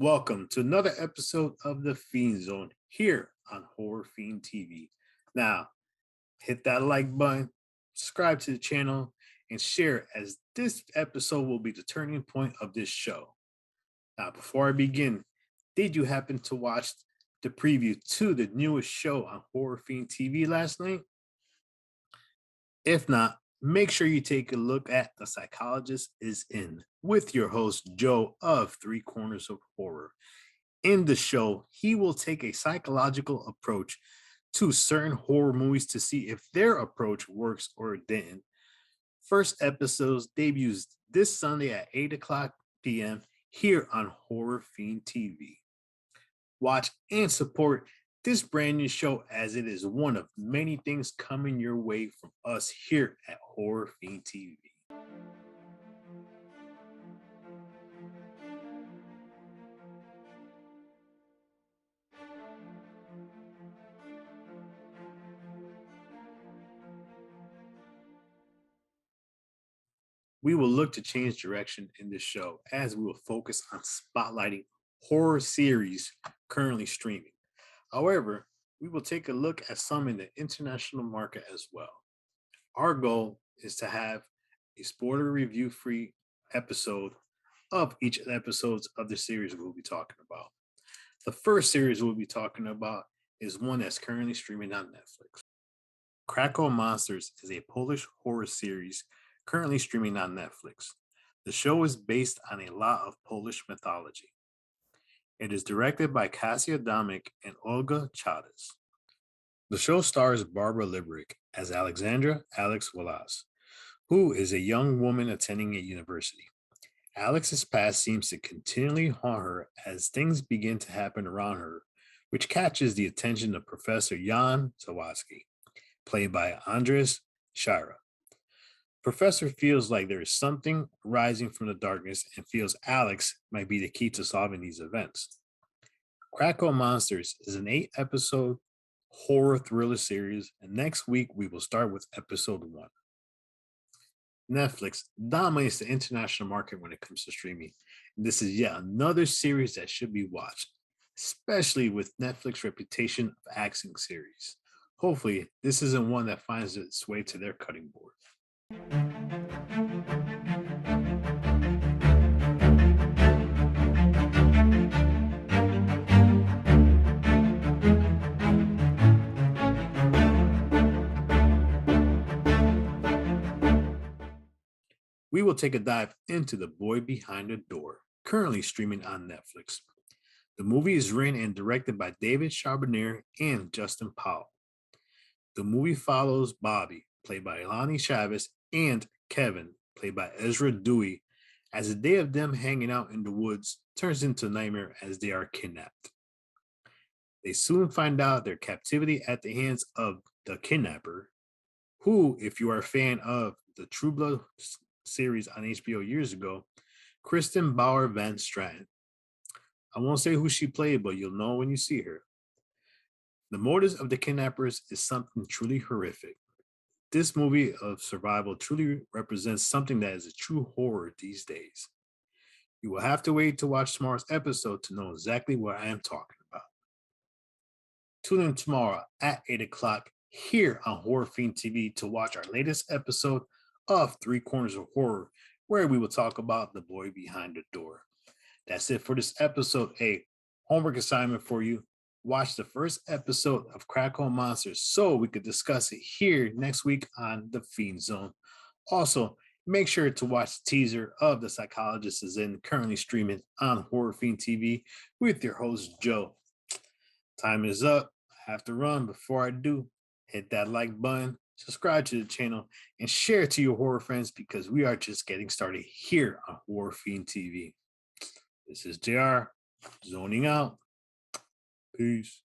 Welcome to another episode of the Fiend Zone here on Horror Fiend TV. Now, hit that like button, subscribe to the channel, and share as this episode will be the turning point of this show. Now, before I begin, did you happen to watch the preview to the newest show on Horror Fiend TV last night? If not, make sure you take a look at The Psychologist is In with your host Joe of Three Corners of Horror. In the show, he will take a psychological approach to certain horror movies to see if their approach works or didn't. First episodes debuts this Sunday at 8 o'clock p.m. here on Horror Fiend TV. Watch and support this brand new show as it is one of many things coming your way from us here at Horror Fiend TV. We will look to change direction in this show as we will focus on spotlighting horror series currently streaming. However, we will take a look at some in the international market as well. Our goal is to have a spoiler review free episode of each of the episodes of the series we'll be talking about. The first series we'll be talking about is one that's currently streaming on Netflix. Cracow Monsters is a Polish horror series currently streaming on Netflix. The show is based on a lot of Polish mythology. It is directed by Kasia Domek and Olga Chadas. The show stars Barbara Librick as Alexandra Alex Wallace, who is a young woman attending a university. Alex's past seems to continually haunt her as things begin to happen around her, which catches the attention of Professor Jan Zawatsky, played by Andres Shira. Professor feels like there is something rising from the darkness and feels Alex might be the key to solving these events. Cracow Monsters is an 8-episode horror thriller series, and next week we will start with episode 1. Netflix dominates the international market when it comes to streaming, and this is yet another series that should be watched, especially with Netflix's reputation of action series. Hopefully, this isn't one that finds its way to their cutting board. We will take a dive into The Boy Behind the Door, currently streaming on Netflix. The movie is written and directed by David Charbonnier and Justin Powell. The movie follows Bobby, played by Ilani Chavez, and Kevin, played by Ezra Dewey, as a day of them hanging out in the woods turns into a nightmare as they are kidnapped. They soon find out their captivity at the hands of the kidnapper, who, if you are a fan of the True Blood series on HBO years ago, Kristen Bauer Van Straten. I won't say who she played, but you'll know when you see her. The motives of the kidnappers is something truly horrific. This movie of survival truly represents something that is a true horror these days. You will have to wait to watch tomorrow's episode to know exactly what I am talking about. Tune in tomorrow at 8 o'clock here on Horror Fiend TV to watch our latest episode of Three Corners of Horror, where we will talk about The Boy Behind the Door. That's it for this episode. A homework assignment for you. Watch the first episode of Cracow Monsters so we could discuss it here next week on the Fiend Zone. Also, make sure to watch the teaser of The Psychologist is In, currently streaming on Horror Fiend TV with your host, Joe. Time is up. I have to run. Before I do, hit that like button, subscribe to the channel, and share it to your horror friends because we are just getting started here on Horror Fiend TV. This is JR, zoning out. Peace.